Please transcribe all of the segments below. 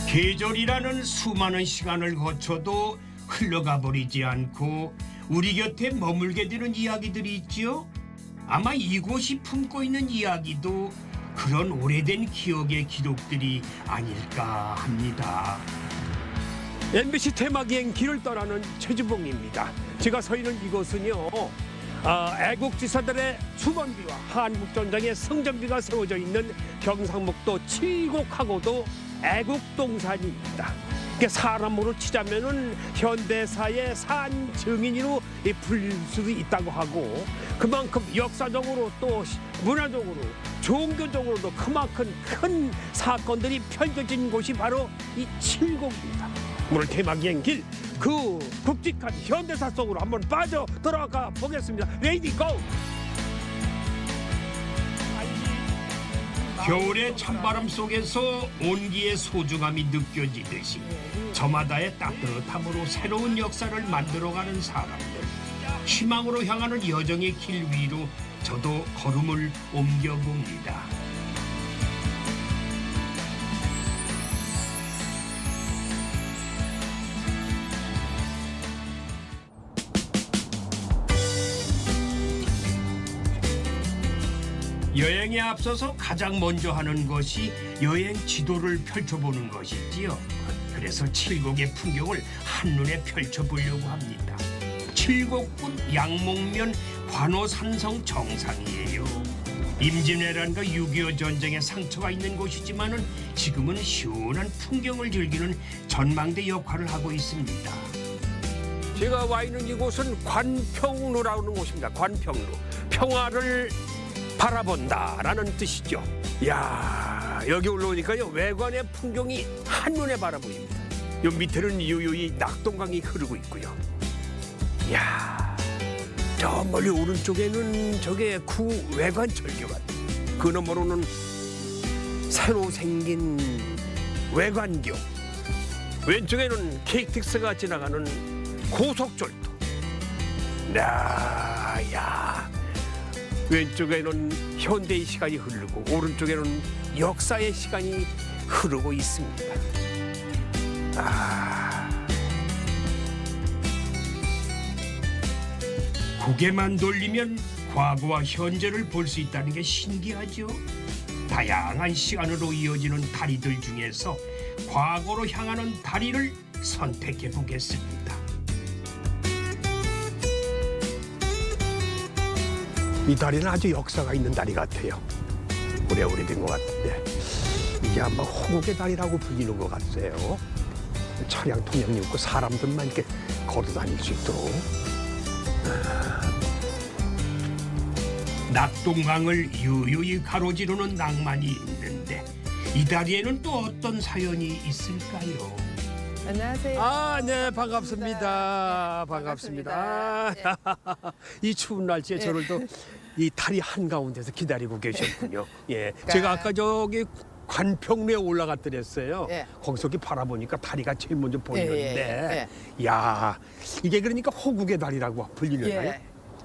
계절이라는 수많은 시간을 거쳐도 흘러가 버리지 않고 우리 곁에 머물게 되는 이야기들이 있지요. 아마 이곳이 품고 있는 이야기도 그런 오래된 기억의 기록들이 아닐까 합니다. MBC 테마기행 길을 떠나는 최주봉입니다. 제가 서 있는 이곳은요, 애국지사들의 수건비와 한국전쟁의 성전비가 세워져 있는 경상북도 칠곡하고도 애국동산입니다. 사람으로 치자면은 현대사의 산 증인으로 불릴 수도 있다고 하고, 그만큼 역사적으로 또 문화적으로 종교적으로도 그만큼 큰 사건들이 펼쳐진 곳이 바로 이 칠곡입니다. 오늘 테마기행 길, 그 굵직한 현대사 속으로 한번 빠져 들어가 보겠습니다. 레이디 고! 겨울의 찬바람 속에서 온기의 소중함이 느껴지듯이 저마다의 따뜻함으로 새로운 역사를 만들어가는 사람들, 희망으로 향하는 여정의 길 위로 저도 걸음을 옮겨봅니다. 여행에 앞서서 가장 먼저 하는 것이 여행 지도를 펼쳐보는 것이지요. 그래서 칠곡의 풍경을 한눈에 펼쳐보려고 합니다. 칠곡군 양목면 관오산성 정상이에요. 임진왜란과 6.25 전쟁의 상처가 있는 곳이지만은 지금은 시원한 풍경을 즐기는 전망대 역할을 하고 있습니다. 제가 와 있는 이곳은 관평루라는 곳입니다. 관평루. 평화를 바라본다라는 뜻이죠. 이야, 여기 올라오니까요, 외관의 풍경이 한눈에 바라보입니다. 요 밑에는 유유히 낙동강이 흐르고 있고요. 이야, 저 멀리 오른쪽에는 저게 구외관 철교가, 그 너머로는 새로 생긴 외관교, 왼쪽에는 KTX가 지나가는 고속철도. 야, 왼쪽에는 현대의 시간이 흐르고 오른쪽에는 역사의 시간이 흐르고 있습니다. 고개만 돌리면 과거와 현재를 볼 수 있다는 게 신기하죠. 다양한 시간으로 이어지는 다리들 중에서 과거로 향하는 다리를 선택해 보겠습니다. 이 다리는 아주 역사가 있는 다리 같아요. 오래된 것 같은데 이게 아마 호국의 다리라고 불리는 것 같아요. 차량 통행이 없고 사람들만 이렇게 걸어 다닐 수 있도록. 낙동강을 유유히 가로지르는 낭만이 있는데 이 다리에는 또 어떤 사연이 있을까요? 안녕하세요. 네, 반갑습니다. 반갑습니다. 이 추운 날씨에 저를 또 이 다리 한가운데서 기다리고 계셨군요. 예. 제가 아까 저기 관평루에 올라갔더랬어요. 예. 거기서 이렇게 바라보니까 다리가 제일 먼저 보이는데, 야, 이게 그러니까 호국의 다리라고 불리나요?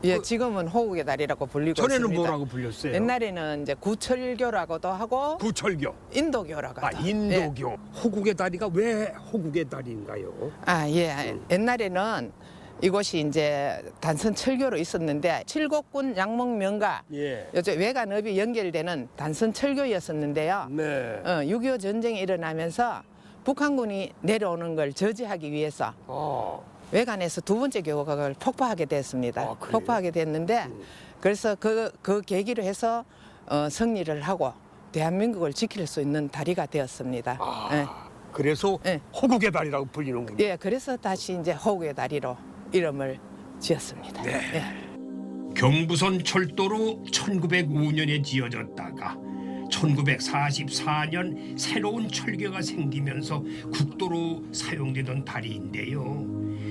예, 지금은 호국의 다리라고 불리고 전에는 있습니다. 뭐라고 불렸어요? 옛날에는 이제 구철교라고도 하고 구철교. 인도교라고 하죠. 인도교. 호국의 다리가 왜 호국의 다리인가요? 옛날에는 이곳이 이제 단선 철교로 있었는데 칠곡군 양목면과 예. 요즘 외관읍이 연결되는 단선 철교였었는데요. 네. 6.25 전쟁이 일어나면서 북한군이 내려오는 걸 저지하기 위해서 외관에서 두 번째 교각을 폭파하게 됐습니다. 그래요? 폭파하게 됐는데 그래서 그 계기로 해서 승리를 하고 대한민국을 지킬 수 있는 다리가 되었습니다. 그래서 예. 호국의 다리라고 불리는군요. 예, 그래서 다시 이제 호국의 다리로 이름을 지었습니다. 네. 경부선 철도로 1905년에 지어졌다가 1944년 새로운 철교가 생기면서 국도로 사용되던 다리인데요.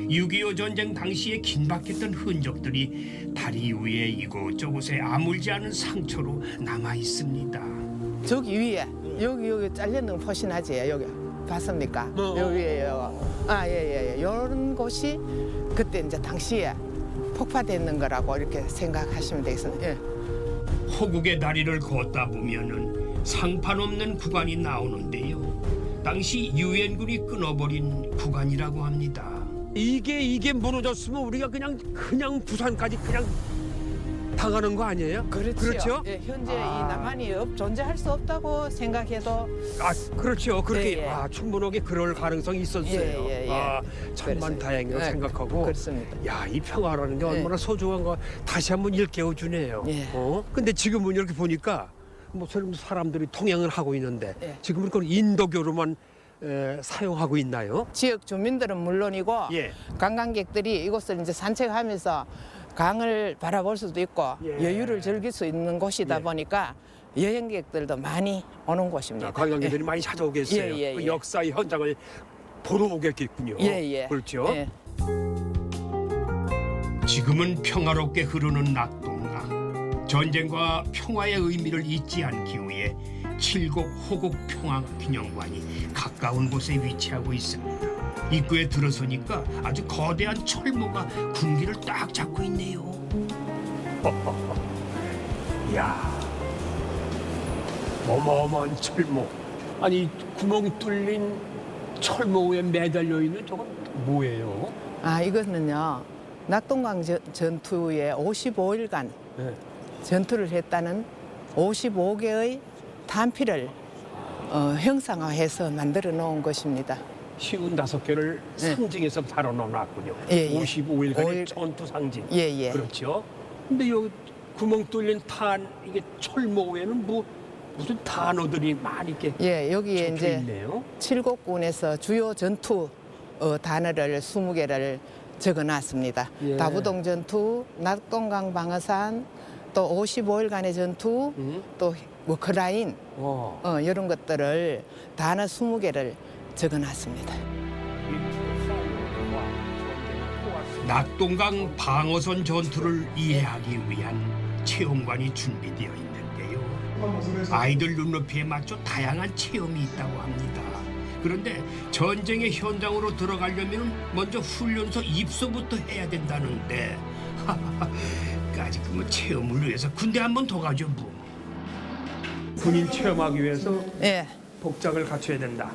6.25 전쟁 당시에 긴박했던 흔적들이 다리 위에 이곳저곳에 아물지 않은 상처로 남아 있습니다. 저기 위에 여기 잘려있는 거 보시나지? 여기 봤습니까? 여기 위에요. 예. 이런 곳이 그때 이제 당시에 폭파됐는 거라고 이렇게 생각하시면 되겠습니다. 예. 호국의 다리를 걷다 보면은 상판 없는 구간이 나오는데요. 당시 유엔군이 끊어버린 구간이라고 합니다. 이게 무너졌으면 우리가 그냥 부산까지 그냥 당하는 거 아니에요? 그렇죠? 예, 현재 이 남한이 존재할 수 없다고 생각해도 그렇죠. 그렇게 예, 예. 충분하게 그럴 가능성이 있었어요. 예. 천만 다행이라고 네, 생각하고. 그렇습니다. 야, 이 평화라는 게 예. 얼마나 소중한 거 다시 한번 일깨워 주네요. 예. 근데 지금은 이렇게 보니까 뭐 사람들이 통행을 하고 있는데 예. 지금은 그걸 인도교로만 사용하고 있나요? 지역 주민들은 물론이고 예. 관광객들이 이곳을 이제 산책하면서 강을 바라볼 수도 있고 예. 여유를 즐길 수 있는 곳이다 예. 보니까 여행객들도 많이 오는 곳입니다. 관광객들이 많이 찾아오겠어요. 예. 그 역사의 현장을 보러 오겠군요. 예. 그렇죠. 예. 지금은 평화롭게 흐르는 낙동강. 전쟁과 평화의 의미를 잊지 않기 위해 칠곡 호곡 평화기념관이 가까운 곳에 위치하고 있습니다. 입구에 들어서니까 아주 거대한 철모가 군기를 딱 잡고 있네요. 이야, 어마어마한 철모. 아니, 구멍 뚫린 철모 위에 매달려 있는 저건 뭐예요? 이거는요 낙동강 전투에 55일간 네. 전투를 했다는 55개의 탄피를 형상화해서 만들어 놓은 것입니다. 55개를 네. 상징해서 다뤄놓았군요. 예. 55일간의 전투 상징. 예. 그렇죠. 근데 요 구멍 뚫린 이게 철모 위에는 무슨 단어들이 많이 이렇게 예, 여기에 적혀 이제 있네요. 칠곡군에서 주요 전투 단어를 20개를 적어놨습니다. 예. 다부동 전투, 낙동강 방어산, 또 55일간의 전투, 또 뭐 크라인 이런 것들을 단어 20개를 적어놨습니다. 낙동강 방어선 전투를 이해하기 위한 체험관이 준비되어 있는데요. 아이들 눈높이에 맞춰 다양한 체험이 있다고 합니다. 그런데 전쟁의 현장으로 들어가려면 먼저 훈련소 입소부터 해야 된다는데 까짓 그 체험을 위해서 군대 한 번 더 가죠 뭐. 군인 체험하기 위해서 예, 복장을 갖춰야 된다.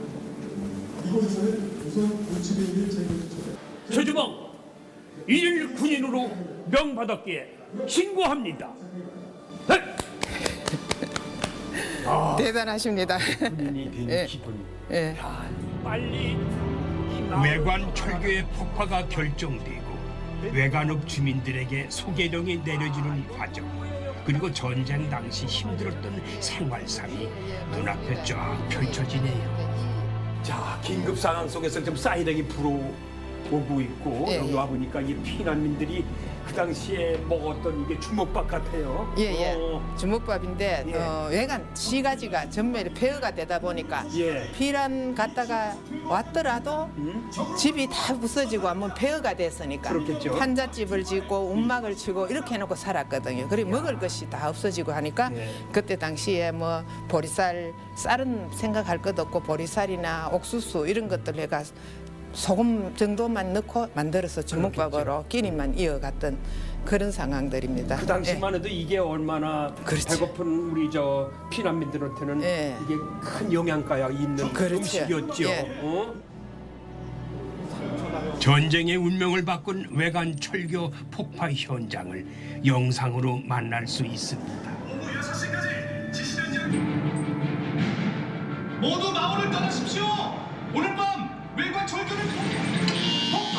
최주봉, 일일 군인으로 명받았기에 신고합니다. 대단하십니다. 군인이 된 예. 기분. 예. 빨리 외관 철교의 폭파가 결정되고 외관읍 주민들에게 소개령이 내려지는 과정, 그리고 전쟁 당시 힘들었던 생활상이 눈앞에 쫙 펼쳐지네요. 자, 긴급 상황 속에서 지금 사이렌이 불어오고 있고 예, 여기 예. 와 보니까 이 피난민들이 그 당시에 먹었던 이게 주먹밥 같아요. 예. 주먹밥인데 예. 외관 시가지가 전멸이 폐허가 되다 보니까 예. 피란 갔다가 왔더라도 집이 다 부서지고 한번 폐허가 됐으니까 그렇겠죠. 한잣집을 짓고 움막을 치고 이렇게 해놓고 살았거든요. 그리고 먹을 것이 다 없어지고 하니까 예. 그때 당시에 뭐 보리쌀, 쌀은 생각할 것 없고 보리쌀이나 옥수수 이런 것들 해가 소금 정도만 넣고 만들어서 주먹밥으로 끼니만 이어갔던 그런 상황들입니다. 그 당시만 해도 이게 얼마나 그렇죠. 배고픈 우리 저 피난민들한테는 예. 이게 큰 영양가가 있는 그렇죠. 음식이었죠. 예. 전쟁의 운명을 바꾼 외관 철교 폭파 현장을 영상으로 만날 수 있습니다. 모두 마을을 떠나십시오. 오늘 밤 외관 철교를 폭파!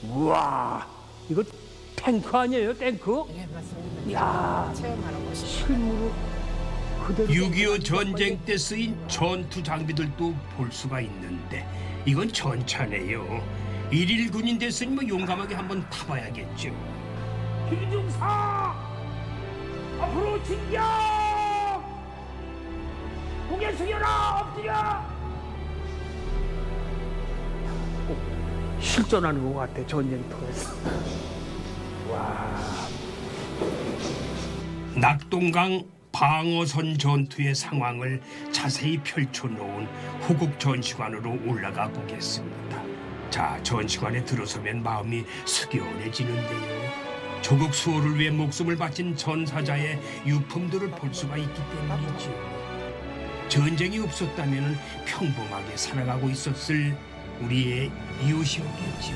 우와, 이거 탱크 아니에요? 탱크? 예, 맞습니다. 이야, 체험하는 곳이. 실무로 그대로. 6.25 전쟁 때 쓰인 전투 장비들도 볼 수가 있는데 이건 전차네요. 일일 군인 됐으니 뭐 용감하게 한번 타봐야겠죠. 기중사 앞으로 진격! 고개 숙여라! 엎드려! 실전하는 것 같아, 전쟁터에서. 와. 낙동강 방어선 전투의 상황을 자세히 펼쳐놓은 호국 전시관으로 올라가 보겠습니다. 자, 전시관에 들어서면 마음이 숙연해지는데요. 조국 수호를 위해 목숨을 바친 전사자의 유품들을 볼 수가 있기 때문이죠. 전쟁이 없었다면 평범하게 살아가고 있었을 우리의 이웃이었겠죠.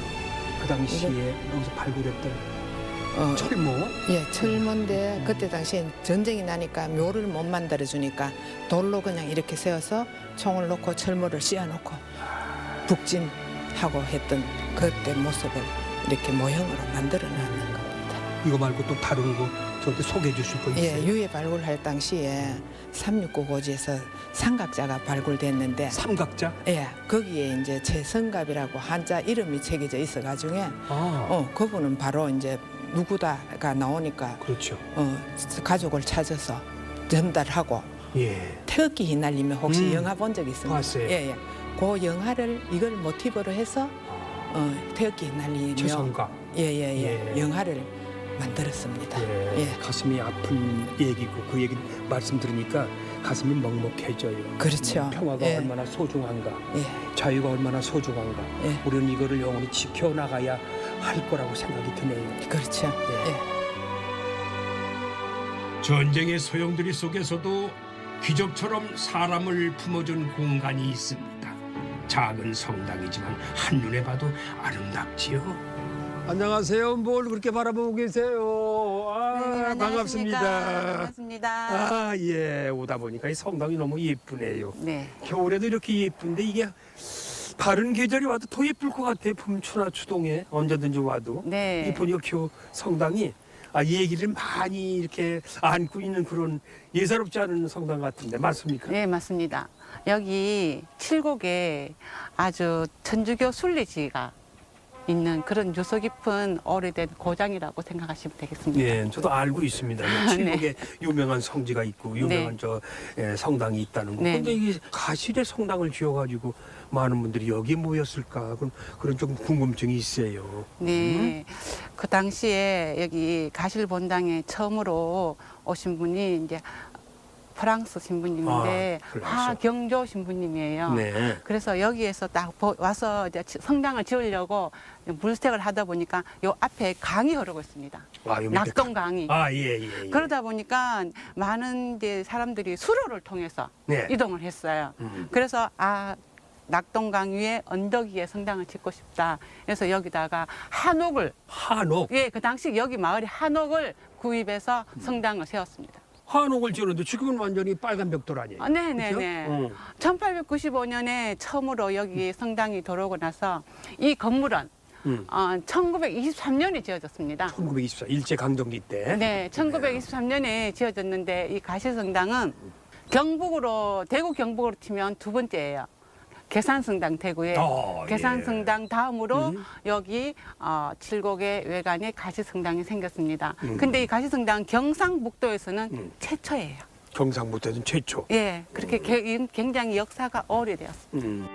그 당시에 여기서 발굴했던 어, 철모. 예, 철문데 그때 당시엔 전쟁이 나니까 묘를 못 만들어 주니까 돌로 그냥 이렇게 세워서 총을 놓고 철모를 씌워놓고 북진하고 했던 그때 모습을 이렇게 모형으로 만들어 놨는 겁니다. 이거 말고 또 다른 거 저한테 소개해 주실 거 있어요? 예, 유해 발굴할 당시에 369 고지에서 삼각자가 발굴됐는데 삼각자? 예, 거기에 이제 최성갑이라고 한자 이름이 새겨져 있어가지고 그분은 바로 이제 누구다가 나오니까 그렇죠. 가족을 찾아서 전달하고 예. 태극기 휘날리며 혹시 영화 본 적 있습니까? 봤어요. 예, 예. 그 영화를 이걸 모티브로 해서 태극기 휘날리며 최성갑. 예, 예. 영화를 만들었습니다. 예. 가슴이 아픈 얘기고 그 얘기 말씀 들으니까 가슴이 먹먹해져요. 그렇죠. 평화가 예. 얼마나 소중한가, 예. 자유가 얼마나 소중한가. 예. 우리는 이거를 영원히 지켜나가야 할 거라고 생각이 드네요. 그렇죠. 예. 예. 전쟁의 소용돌이 속에서도 기적처럼 사람을 품어준 공간이 있습니다. 작은 성당이지만 한눈에 봐도 아름답지요. 안녕하세요. 뭘 그렇게 바라보고 계세요? 네, 반갑습니다. 반갑습니다. 아, 예. 오다 보니까 이 성당이 너무 예쁘네요. 네. 겨울에도 이렇게 예쁜데 이게 다른 계절이 와도 더 예쁠 것 같아요. 봄추나 추동에 언제든지 와도. 네. 이 보니까 성당이 얘기를 많이 이렇게 안고 있는 그런 예사롭지 않은 성당 같은데 맞습니까? 네, 맞습니다. 여기 칠곡에 아주 천주교 순례지가 있는 그런 유서 깊은 오래된 고장이라고 생각하시면 되겠습니다. 예, 저도 알고 있습니다. 칠곡에 네. 유명한 성지가 있고 유명한 성당이 있다는 거. 네. 근데 이게 가실에 성당을 지어가지고 많은 분들이 여기에 모였을까 그런 좀 궁금증이 있어요. 네. 그 당시에 여기 가실 본당에 처음으로 오신 분이 이제 프랑스 신부님인데 프랑스. 하경조 신부님이에요. 네. 그래서 여기에서 딱 와서 이제 성당을 지으려고 물색을 하다 보니까 요 앞에 강이 흐르고 있습니다. 요 밑에 낙동강이. 예. 그러다 보니까 많은 이제 사람들이 수로를 통해서 네. 이동을 했어요. 그래서 낙동강 위에 언덕 위에 성당을 짓고 싶다. 그래서 여기다가 한옥을 한옥. 예, 그 당시 여기 마을에 한옥을 구입해서 성당을 세웠습니다. 한옥을 지었는데 지금은 완전히 빨간 벽돌 아니에요? 네네네. 그렇죠? 1895년에 처음으로 여기 성당이 들어오고 나서 이 건물은 1923년에 지어졌습니다. 1924 일제강점기 때. 네, 1923년에 지어졌는데 이 가시성당은 경북으로 대구 경북으로 치면 두 번째예요. 계산성당 대구에 계산성당 다음으로 여기 칠곡의 외관에 가시성당이 생겼습니다. 근데 이 가시성당 경상북도에서는 최초예요. 경상북도에서는 최초. 예, 그렇게 굉장히 역사가 오래되었습니다.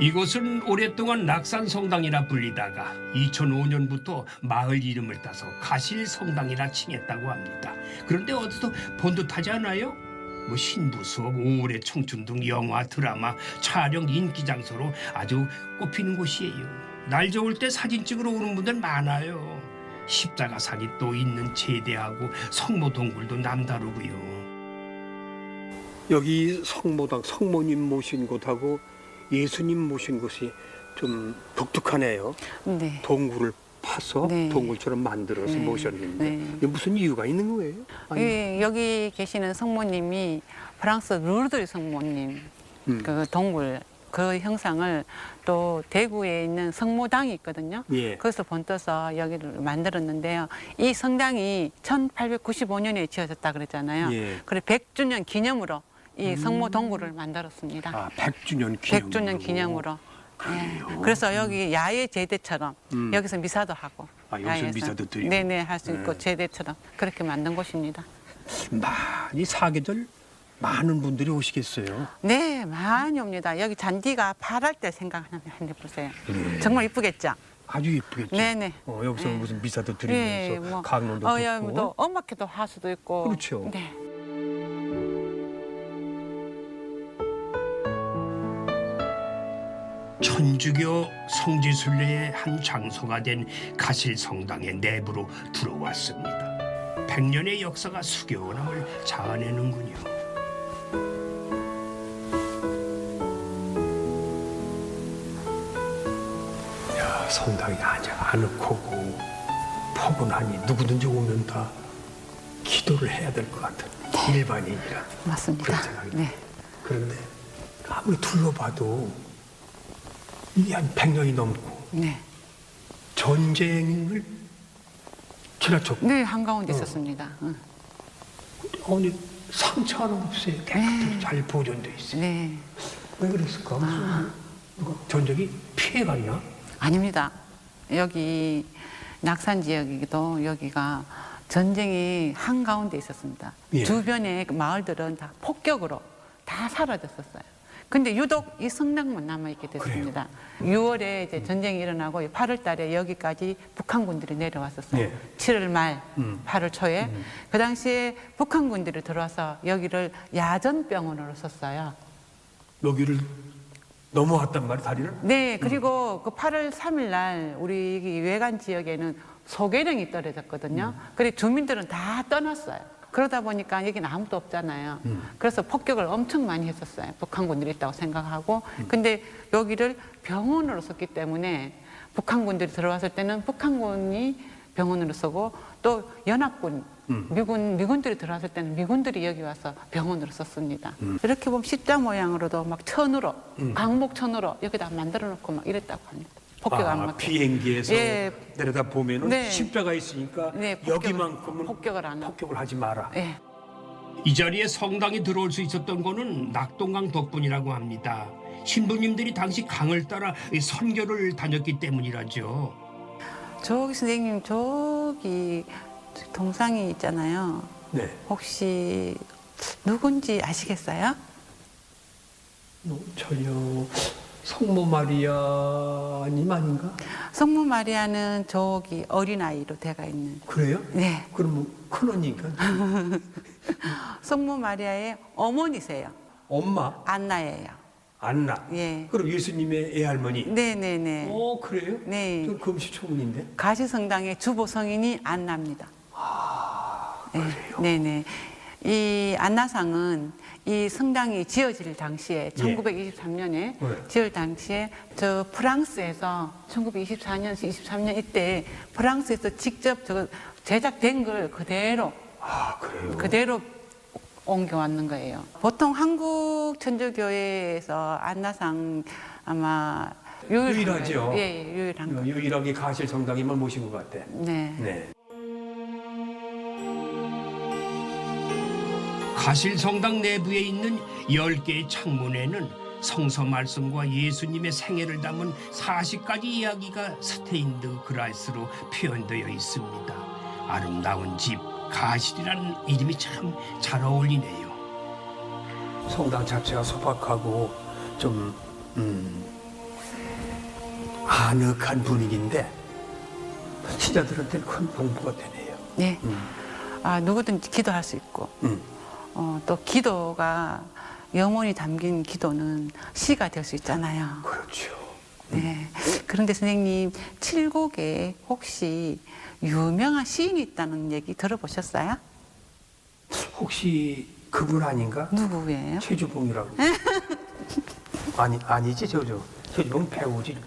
이곳은 오랫동안 낙산성당이라 불리다가 2005년부터 마을 이름을 따서 가실성당이라 칭했다고 합니다. 그런데 어디서 본 듯하지 않아요? 뭐 신부 수업, 5월의 청춘 등 영화, 드라마, 촬영 인기 장소로 아주 꼽히는 곳이에요. 날 좋을 때 사진 찍으러 오는 분들 많아요. 십자가상이 또 있는 제대하고 성모 동굴도 남다르고요. 여기 성모당, 성모님 모신 곳하고 예수님 모신 곳이 좀 독특하네요. 네. 동굴을 파서 네. 동굴처럼 만들어서 네. 모셨는데 네. 이게 무슨 이유가 있는 거예요? 예, 여기 계시는 성모님이 프랑스 루르드 성모님 그 동굴 그 형상을 또 대구에 있는 성모당이 있거든요. 예. 거기서 본떠서 여기를 만들었는데요. 이 성당이 1895년에 지어졌다 그랬잖아요. 예. 그래 100주년 기념으로 이 성모 동굴을 만들었습니다. 100주년 기념으로. 100주년 기념으로. 예. 그래서 여기 야외 제대처럼 여기서 미사도 하고 여기서 야외에서. 미사도 드리고. 네네 할 수 있고 제대처럼 그렇게 만든 곳입니다. 많이 사계절 많은 분들이 오시겠어요. 네, 많이 옵니다. 여기 잔디가 파랄 때 생각하면 보세요. 정말 이쁘겠죠? 아주 예쁘겠지. 네네. 여기서 네. 무슨 미사도 예, 드리면서 뭐, 강론도 듣고. 예, 또 음악회도 할 수도 있고. 그렇죠. 네. 천주교 성지순례의 한 장소가 된 가실성당의 내부로 들어왔습니다. 100년의 역사가 수겨원함을 자아내는군요. 야, 성당이 아주 아늑하고 포근하니 누구든지 오면 다 기도를 해야 될 것 같은 일반인이라 맞습니다. 그런 생각이 네. 그런데 아무리 둘러봐도 이게 한 100년이 넘고 네. 전쟁을 지나쳤고 네, 한가운데 있었습니다. 응. 아니 상처 하나 없어요. 깨끗하게 잘 보존돼 있어요. 네. 왜 그랬을까? 무슨 누가 전쟁이 피해갔나? 아닙니다. 여기 낙산 지역이기도 여기가 전쟁이 한가운데 있었습니다. 예. 주변의 그 마을들은 다 폭격으로 다 사라졌었어요. 근데 유독 이 성당만 남아있게 됐습니다. 6월에 이제 전쟁이 일어나고 8월 달에 여기까지 북한군들이 내려왔었어요. 예. 7월 말, 8월 초에. 그 당시에 북한군들이 들어와서 여기를 야전병원으로 썼어요. 여기를 넘어왔단 말이야, 다리를? 네, 그리고 그 8월 3일 날 우리 이 외관 지역에는 소개령이 떨어졌거든요. 그리고 주민들은 다 떠났어요. 그러다 보니까 여기는 아무도 없잖아요. 그래서 폭격을 엄청 많이 했었어요. 북한군들이 있다고 생각하고. 근데 여기를 병원으로 썼기 때문에 북한군들이 들어왔을 때는 북한군이 병원으로 쓰고 또 연합군, 미군들이 들어왔을 때는 미군들이 여기 와서 병원으로 썼습니다. 이렇게 보면 십자 모양으로도 막 천으로, 강목천으로 여기다 만들어 놓고 막 이랬다고 합니다. 폭격 안 맞게. 비행기에서 예. 내려다 보면은 네. 십자가 있으니까 네, 여기만큼은 폭격을 안 하고. 폭격을 하지 마라. 예. 이 자리에 성당이 들어올 수 있었던 거는 낙동강 덕분이라고 합니다. 신부님들이 당시 강을 따라 이 선교를 다녔기 때문이라죠. 저기 선생님 저기 동상이 있잖아요. 네. 혹시 누군지 아시겠어요? 전혀 성모 마리아님 아닌가? 성모 마리아는 저기 어린아이로 되어 있는. 그래요? 네. 그럼 뭐 큰언니니까 성모 마리아의 어머니세요. 엄마 안나예요. 안나. 예. 그럼 예수님의 애할머니. 네네네. 그래요? 네. 좀 금시초문인데. 가시성당의 주보 성인이 안나입니다. 그래요? 네네. 이 안나상은 이 성당이 지어질 당시에 1923년에 네. 지을 당시에 저 프랑스에서 1924년, 23년 이때 프랑스에서 직접 저 제작된 걸 그대로 그래요? 그대로 옮겨왔는 거예요. 보통 한국 천주교회에서 안나상 아마 유일하죠. 예, 유일한 거. 유일하게 가실 성당에만 모신 것 같아. 네. 네. 가실성당 내부에 있는 10개의 창문에는 성서 말씀과 예수님의 생애를 담은 40가지 이야기가 스테인드 글라스로 표현되어 있습니다. 아름다운 집, 가실이라는 이름이 참 잘 어울리네요. 성당 자체가 소박하고 좀 아늑한 분위기인데 신자들한테는 큰 공부가 되네요. 네. 누구든지 기도할 수 있고 또 기도가 영혼이 담긴 기도는 시가 될 수 있잖아요. 그렇죠. 네. 그런데 선생님 칠곡에 혹시 유명한 시인이 있다는 얘기 들어보셨어요? 혹시 그분 아닌가? 누구예요? 최주봉이라고. 아니지 최주봉 배우지.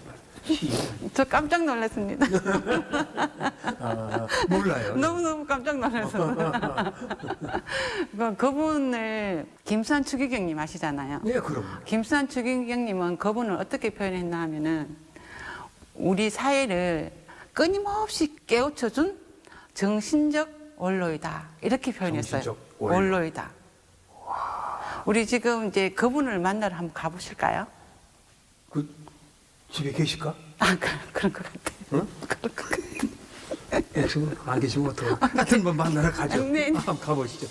시인. 저 깜짝 놀랐습니다. 몰라요. 너무너무 깜짝 놀라서. 그분을 김수환 추기경님 아시잖아요. 네, 그럼. 김수환 추기경님은 그분을 어떻게 표현했나 하면은 우리 사회를 끊임없이 깨우쳐준 정신적 원로이다. 이렇게 표현했어요. 정신적 원로. 원로이다. 우리 지금 이제 그분을 만나러 한번 가보실까요? 그 집에 계실까? 그런 것 같아요. 응? 그런 것 같아요. 예, 지금 안 계시면 어떡해. 하여튼 뭐 만나러 가죠. 네. 한번 가보시죠.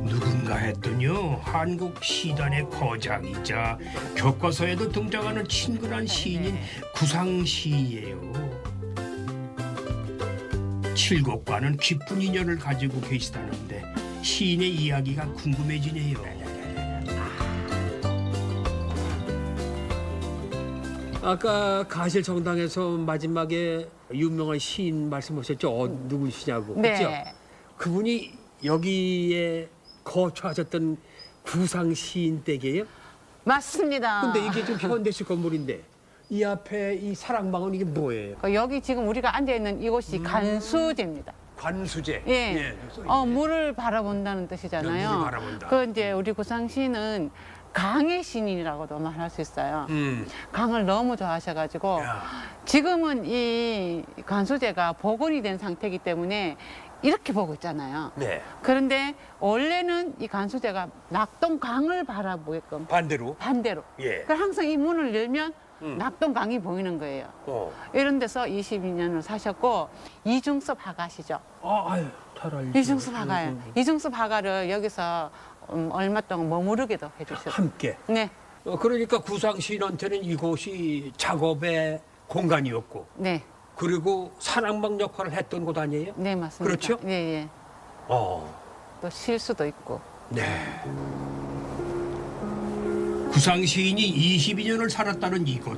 누군가 했더니요, 한국 시단의 거장이자 교과서에도 등장하는 친근한 시인인 구상 시인이에요. 칠곡과는 깊은 인연을 가지고 계시다는데 시인의 이야기가 궁금해지네요. 아까 가실성당에서 마지막에 유명한 시인 말씀하셨죠? 누구시냐고. 네. 그렇죠? 그분이 여기에 거처하셨던 구상 시인 댁이에요? 맞습니다. 근데 이게 좀 현대식 건물인데 이 앞에 이 사랑방은 이게 뭐예요? 여기 지금 우리가 앉아 있는 이곳이 간수제입니다. 관수제. 예. 물을 바라본다는 뜻이잖아요. 물을 바라본다. 그 이제 우리 구상시는 강의 시인이라고도 말할 수 있어요. 강을 너무 좋아하셔가지고 야. 지금은 이 간수제가 복원이 된 상태이기 때문에 이렇게 보고 있잖아요. 네. 그런데 원래는 이 간수제가 낙동강을 바라보게끔 반대로. 예. 그러니까 항상 이 문을 열면 낙동강이 보이는 거예요. 이런 데서 22년을 사셨고 이중섭 화가시죠. 아유, 잘 알죠. 이중섭 화가예요. 이중섭 화가를 여기서 얼마 동안 머무르게도 해주셨어요. 함께. 네, 그러니까 구상 시인한테는 이곳이 작업의 공간이었고 네, 그리고 사랑방 역할을 했던 곳 아니에요? 네 맞습니다. 그렇죠? 예, 예. 어. 또 쉴 수도 있고. 네. 구상 시인이 22년을 살았다는 이곳.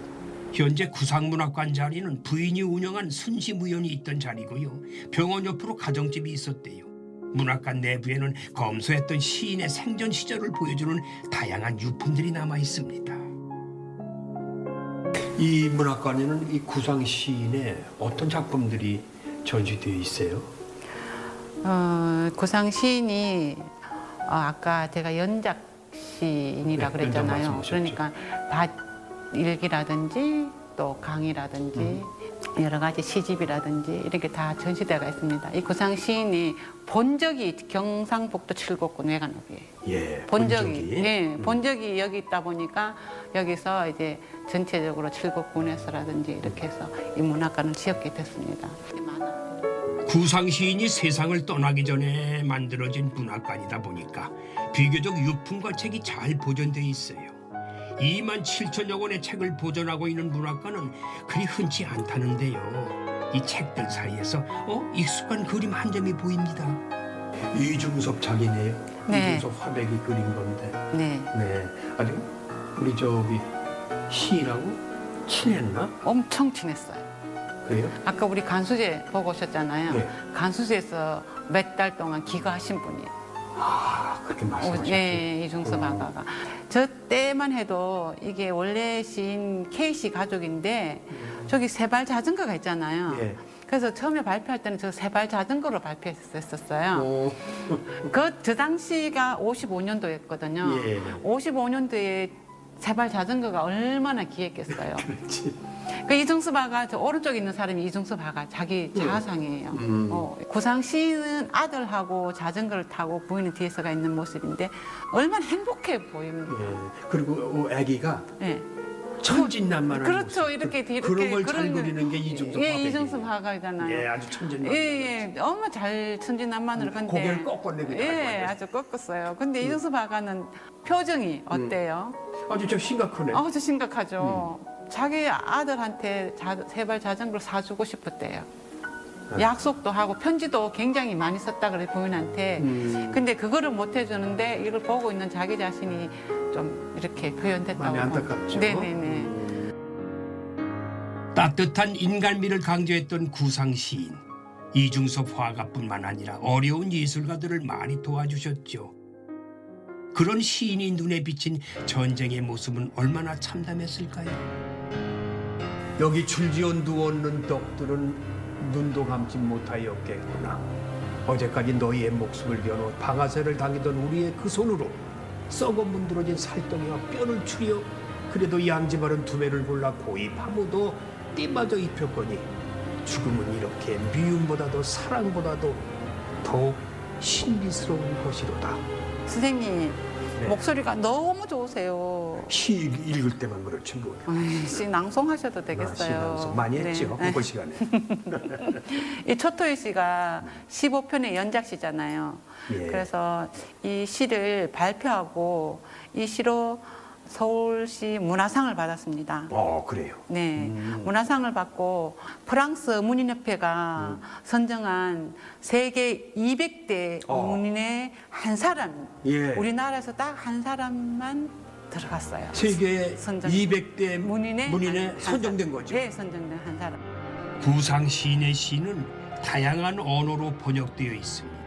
현재 구상문학관 자리는 부인이 운영한 순시무연이 있던 자리고요. 병원 옆으로 가정집이 있었대요. 문학관 내부에는 검소했던 시인의 생전 시절을 보여주는 다양한 유품들이 남아 있습니다. 이 문학관에는 이 구상 시인의 어떤 작품들이 전시되어 있어요? 구상 시인이 아까 제가 연작 시인이라 네, 그랬잖아요. 연작 말씀하셨죠. 그러니까 밭일기라든지 또 강이라든지 여러 가지 시집이라든지 이렇게 다 전시대가 있습니다. 이 구상 시인이 본적이 경상북도 칠곡군 외관읍이에요. 예. 본적이, 예, 본적이 여기 있다 보니까 여기서 이제 전체적으로 칠곡군에서라든지 이렇게 해서 이 문학관을 지었게 됐습니다. 많아요. 구상 시인이 세상을 떠나기 전에 만들어진 문학관이다 보니까 비교적 유품과 책이 잘 보존돼 있어요. 27,000여 권의 책을 보존하고 있는 문학관은 그리 흔치 않다는데요. 이 책들 사이에서 익숙한 그림 한 점이 보입니다. 이중섭 작이네요. 네. 이중섭 화백이 그린 건데. 네, 네. 아니 우리 저기 시인하고 친했나? 엄청 친했어요. 그래요? 아까 우리 간수제 보고 오셨잖아요. 네. 간수제에서 몇 달 동안 기거하신 분이에요. 아, 그렇게 말씀하셨죠. 네, 이중섭 화가가. 저 때만 해도 이게 원래 시인 K씨 가족인데 저기 세발 자전거가 있잖아요. 예. 그래서 처음에 발표할 때는 저 세발 자전거로 발표했었어요. 오. 저 당시가 55년도였거든요. 예. 55년도에 세발 자전거가 얼마나 귀했겠어요. 그렇지. 그 이중섭 화가 저 오른쪽에 있는 사람이 이중섭 화가 자기 자아상이에요. 구상 시인은 아들하고 자전거를 타고 부인은 뒤에서 가 있는 모습인데 얼마나 행복해 보입니다. 예. 그리고 아기가 네. 천진난만한 그렇죠. 모습. 이렇게 그런 걸 잘 그리는 게 이중섭 예, 화백이에요. 이중섭 화가잖아요. 예, 아주 천진난만. 예, 예, 엄마 잘 천진난만으로 근데 고개를 꺾어내고 예, 아주 꺾었어요. 근데 이중섭 화가는 표정이 어때요? 아주 저 심각하네. 아주 심각하죠. 자기 아들한테 세발 자전거를 사주고 싶었대요. 약속도 하고 편지도 굉장히 많이 썼다 그래 부인한테. 근데 그거를 못 해주는데 이걸 보고 있는 자기 자신이 좀 이렇게 표현됐다고. 많이 안타깝죠. 네네네. 따뜻한 인간미를 강조했던 구상 시인. 이중섭 화가뿐만 아니라 어려운 예술가들을 많이 도와주셨죠. 그런 시인이 눈에 비친 전쟁의 모습은 얼마나 참담했을까요? 여기 줄지어 누웠는 덕들은 눈도 감지 못하였겠구나. 어제까지 너희의 목숨을 겨누 방아쇠를 당기던 우리의 그 손으로 썩어 문드러진 살덩이와 뼈를 추려 그래도 양지바른 두매를 골라 고이 파묻어 띠마저 입혔거니 죽음은 이렇게 미움보다도 사랑보다도 더욱 신비스러운 곳이로다. 선생님 네. 목소리가 너무 좋으세요. 시 읽을 때만 그렇지 뭐. 시 낭송하셔도 되겠어요. 시낭송 많이 했죠. 네. 그 시간에. 이 초토의 시가 15편의 연작시잖아요. 예. 그래서 이 시를 발표하고 이 시로 서울시 문화상을 받았습니다. 그래요. 네, 문화상을 받고 프랑스 문인협회가 선정한 세계 200대 문인의 한 사람, 예. 우리나라에서 딱 한 사람만 들어갔어요. 세계 선정. 200대 문인의 한 선정된 사람. 거죠. 네, 선정된 한 사람. 구상 시인의 시는 다양한 언어로 번역되어 있습니다.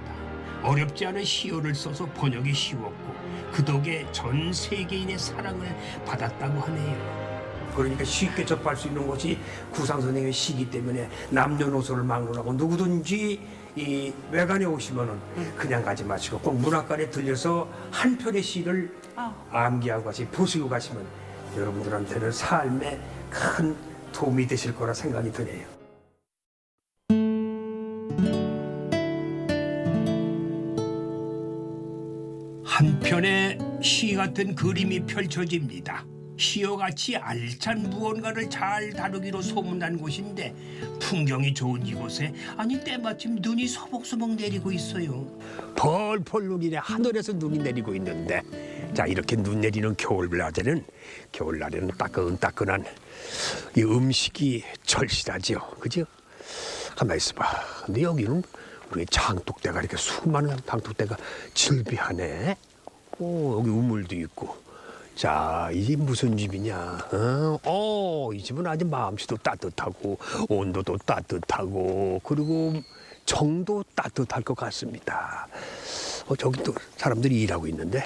어렵지 않은 시어를 써서 번역이 쉬웠고 그 덕에 전 세계인의 사랑을 받았다고 하네요. 그러니까 쉽게 접할 수 있는 곳이 구상 선생의 시기 때문에 남녀노소를 막론하고 누구든지 이 외관에 오시면은 그냥 가지 마시고 꼭 문학관에 들려서 한 편의 시를 암기하고 가시 보시고 가시면 여러분들한테는 삶에 큰 도움이 되실 거라 생각이 드네요. 한편의 시 같은 그림이 펼쳐집니다. 시어같이 알찬 무언가를 잘 다루기로 소문난 곳인데 풍경이 좋은 이곳에 아니 때마침 눈이 소복소복 내리고 있어요. 펄펄 눈이네. 하늘에서 눈이 내리고 있는데 자 이렇게 눈 내리는 겨울날에는 따끈따끈한 이 음식이 절실하지요. 그죠? 가만히 있어봐. 근데 여기는 우리 장독대가 이렇게 수많은 장독대가 질비하네. 여기 우물도 있고. 자, 이 집 무슨 집이냐? 이 집은 아주 마음씨도 따뜻하고 온도도 따뜻하고 그리고 정도 따뜻할 것 같습니다. 저기 또 사람들이 일하고 있는데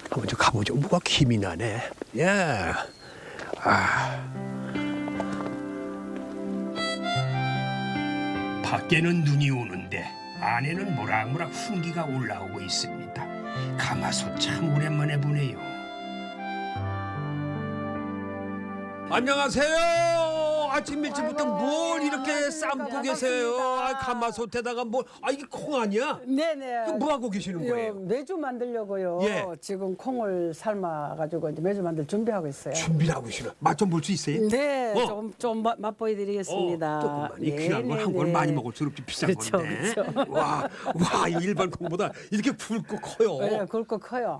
한번 좀 가보죠. 뭐가 김이 나네. 예. 밖에는 눈이 오는데 안에는 모락모락 훈기가 올라오고 있습니다. 가마솥 참 오랜만에 보네요. 안녕하세요. 아침 일찍부터 뭘 이렇게 삶고 계세요? 가마솥에다가 뭐? 이게 콩 아니야? 네네. 뭐 하고 계시는 거예요? 매주 만들려고요. 예. 지금 콩을 삶아가지고 이제 매주 만들 준비하고 있어요. 준비를 하고 계시나? 맛 좀 볼 수 있어요? 네, 어. 좀 맛보여드리겠습니다. 조금만. 이 귀한 걸 한 걸 많이 먹을수록 좀 비싼 그렇죠, 건데. 그렇죠. 와, 이 일반 콩보다 이렇게 굵고 커요. 네, 굵고 커요.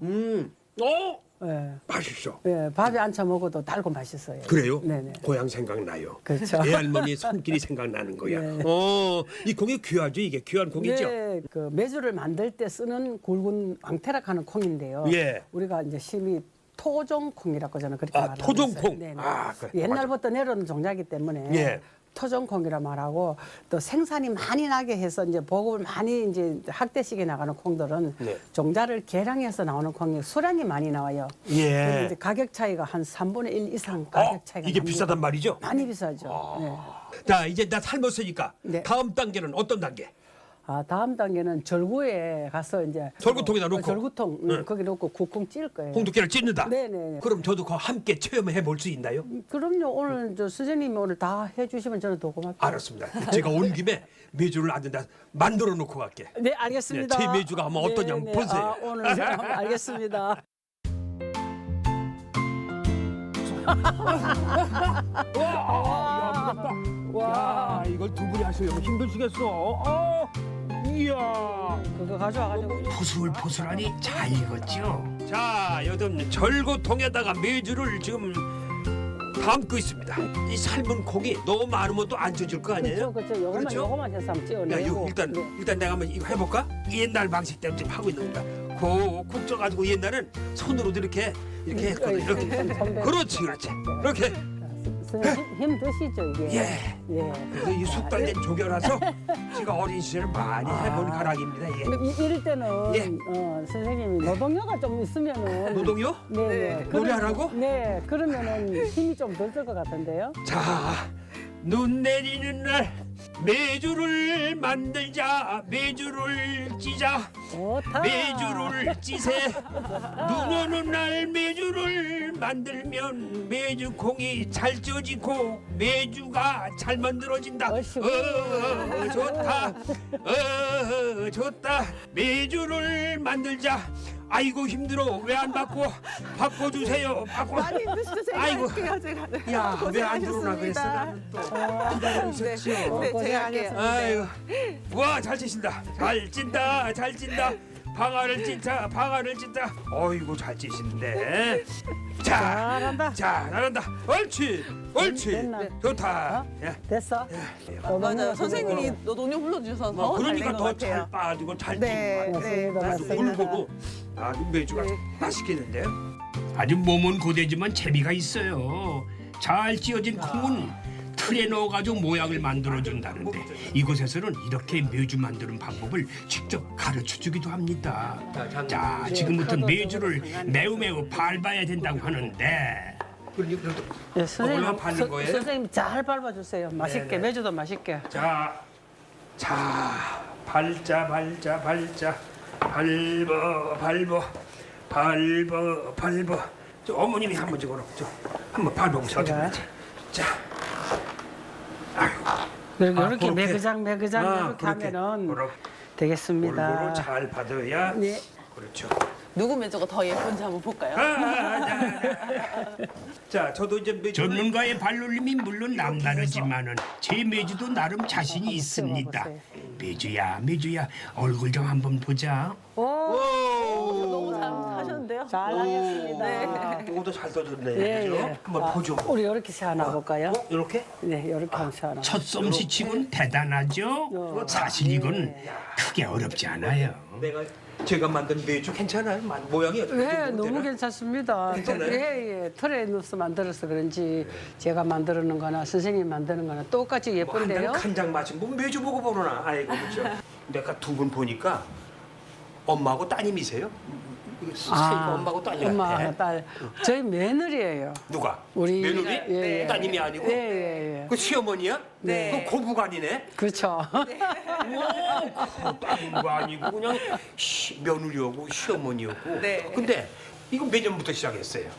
네. 맛있어. 네, 밥에 안쳐 먹어도 달고 맛있어요. 그래요? 네네. 고향 생각나요. 그렇죠. 애할머니 손길이 생각나는 거야. 네. 이 콩이 귀하죠? 이게 귀한 콩이죠? 네, 그 메주를 만들 때 쓰는 굵은 왕태락하는 콩인데요. 예. 우리가 이제 심히 토종콩이라고 저는 그렇게 말하고 토종콩. 있어요. 네네. 그래. 옛날부터 내려오는 종자이기 때문에 예. 토종콩이라 말하고 또 생산이 많이 나게 해서 이제 보급을 많이 이제 학대식에 나가는 콩들은 네. 종자를 개량해서 나오는 콩이 수량이 많이 나와요. 예. 그런데 이제 가격 차이가 한 3분의 1 이상 가격 차이가 이게 납니다. 비싸단 말이죠? 많이 비싸죠. 네. 자, 이제 나 삶았으니까 네. 다음 단계는 어떤 단계? 다음 단계는 절구에 가서 이제 절구통에다 놓고? 절구통 네. 거기 놓고 쿡쿡 찔 거예요. 홍두깨를 찢는다? 네네. 그럼 저도 그 함께 체험해 볼 수 있나요? 그럼요. 오늘 저 선생님이 오늘 다 해주시면 저는 더 고맙죠. 알았습니다. 제가 온 김에 메주를 안에다 만들어 놓고 갈게. 네, 알겠습니다. 제 메주가 한번 어떠냐 한번 보세요. 오늘 알겠습니다. 와, 이걸 두 분이 하시려면 힘드시겠어. 이야. 그거 가져와가지고. 포슬포슬하니 잘 익었죠? 자, 요즘 절구통에다가 메주를 지금 담고 있습니다. 이 삶은 콩이 너무 많으면 또 안 쪄질 거 아니에요? 그렇죠. 요거만 해서 한번 찌워내고. 야, 이거 일단 내가 한번 이거 해볼까? 옛날 방식대로 지금 하고 있는 거야. 콕 쪄가지고 옛날엔 손으로도 이렇게 했거든. 이렇게. 그렇지. 이렇게. 선생님 힘 드시죠 이게. 예. 그래서 이 숙달된 조교라서 제가 어린 시절 많이 해본 가락입니다. 이게. 이럴 때는 예. 선생님이 노동요가 좀 있으면은. 노동요? 네. 노래하라고? 네. 그러면은 힘이 좀 덜 들 것 같은데요. 자, 눈 내리는 날 메주를 만들자. 메주를 찌자. 좋다. 메주를 찌세. 눈 오는 날 메주를 만들면 메주콩이 잘 쪄지고 메주가 잘 만들어진다. 좋다. 좋다. 메주를 만들자. 아이고 힘들어. 왜 안 바꿔? 바꿔주세요. 바꿔. 많이 힘드시죠? 제가 아이고. 할게요. 제가. 네. 야, 왜 안 들어오나 그랬어? 나는 또 기다리고 있었지. 네, 제가 할게요. 아이고, 와, 잘 찌신다. 잘 찐다. 잘 찐다. 방아를 찐다. 방아를 찐다. 어이구, 잘 찌시는데. 자, 잘한다. 자, 잘한다. 옳지, 옳지. 됐나? 좋다. 예. 됐어? 맞아요. 선생님이 노동요 불러주셔서 뭐, 더 잘 된 그러니까 것 더 잘 같아요. 빠지고 잘 네, 찌고. 네, 맞습니다. 골고루. 아주 메주가 맛있겠는데요? 아주 몸은 고되지만 재미가 있어요. 잘 찌어진 콩은 틀에 넣어가지고 모양을 만들어준다는데 이곳에서는 이렇게 메주 만드는 방법을 직접 가르쳐주기도 합니다. 자, 지금부터 메주를 매우 밟아야 된다고 하는데 예, 선생님, 얼마나 밟는 거예요? 선생님 잘 밟아주세요. 맛있게 네네. 매주도 맛있게. 자, 밟자, 밟어. 저 어머님이 한번 저거로 한번 밟아보세요. 어떻게 제가? 되지? 자, 이렇게 그렇게. 매그장 아, 이렇게 그렇게. 하면은 골고루 되겠습니다. 잘 받아야. 네. 그렇죠. 누구 매주가 더 예쁜지 한번 볼까요? 자, 저도 이제 전문가의 발놀림이 물론 남다르지만은 제 메주도 나름 자신이 있습니다. 메주야, 얼굴 좀 한번 보자. 너무 잘 하셨는데요? 잘하겠습니다. 이것도 잘 떠졌네. 예, 그죠? 예. 한번 보죠. 우리 이렇게 세워놔 볼까요? 이렇게? 네, 이렇게 한번 세워놔. 첫 솜씨치곤 대단하죠. 사실 이건 크게 어렵지 않아요. 제가 만든 메주 괜찮아요? 모양이 어떻게 네, 너무 괜찮습니다. 괜찮아요? 예, 틀에 넣어서 만들어서 그런지 제가 만드는 거나 선생님이 만드는 거나 똑같이 예쁜데요. 간장 맛이 뭐 메주 보고 보나. 아이고 그렇죠. 내가 두 분 보니까 엄마하고 따님이세요? 엄마하고 따님 엄마, 같아. 딸. 저희 며느리예요. 누가? 우리 며느리? 예, 예. 따님이 아니고? 예. 그 시어머니야? 네. 그 고부간이네? 그렇죠. 오, 따님도 아니고 그냥 며느리하고 시어머니였고. 네. 근데 이거 몇 년부터 시작했어요?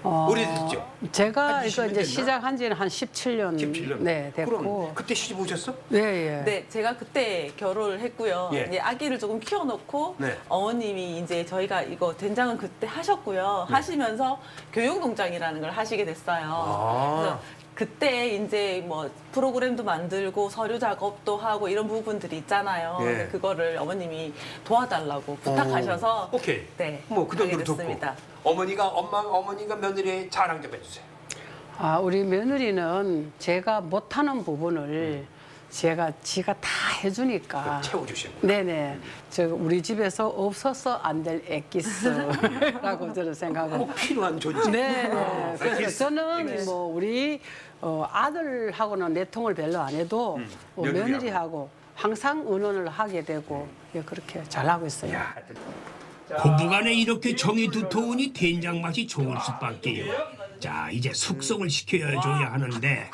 오래됐죠? 제가 한 이거 20년 이제 됐나? 시작한 지는 한 17년. 17년. 네, 됐고. 그럼 그때 시집 오셨어? 예, 예. 네, 제가 그때 결혼을 했고요. 예. 이제 아기를 조금 키워놓고 네. 어머님이 이제 저희가 이거 된장은 그때 하셨고요. 네. 하시면서 교육농장이라는 걸 하시게 됐어요. 아. 그래서 그때 이제 뭐 프로그램도 만들고 서류 작업도 하고 이런 부분들이 있잖아요. 예. 근데 그거를 어머님이 도와달라고 부탁하셔서 오케이. 네, 뭐 그 정도로 하게 듣고. 됐습니다. 어머니가 며느리의 자랑 좀 해주세요. 우리 며느리는 제가 못하는 부분을 지가 다 해주니까. 채워주시고. 네네. 우리 집에서 없어서 안 될 엑기스라고 저는 생각하고. 꼭 필요한 존재. 네. 그래서 알겠어. 저는 뭐 우리 아들하고는 내통을 별로 안 해도 며느리하고. 며느리하고 항상 의논을 하게 되고 예, 그렇게 잘하고 있어요. 고부간에 이렇게 정이 두터우니 된장 맛이 좋을 수밖에요. 자, 이제 숙성을 시켜줘야 하는데.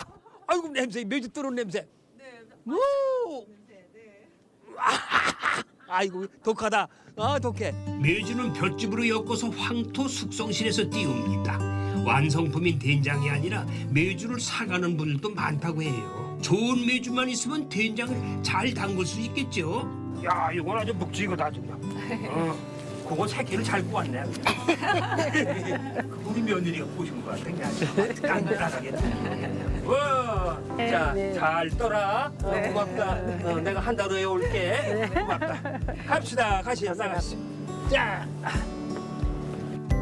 아이고 냄새, 메주 뜨는 냄새. 오! 아이고 독하다. 독해. 메주는 볏짚으로 엮어서 황토 숙성실에서 띄웁니다. 완성품인 된장이 아니라 메주를 사가는 분들도 많다고 해요. 좋은 메주만 있으면 된장을 잘 담글 수 있겠죠. 야, 이건 아주 묵직하다 정말. 그거 새끼를 잘 구웠네. 우리 며느리가 보신 것 같은 게 아주 깐깐하겠네. 자, 네. 잘 떠라. 고맙다. 내가 한 달 후에 올게. 고맙다. 갑시다. 가시죠. 나가시죠. 자.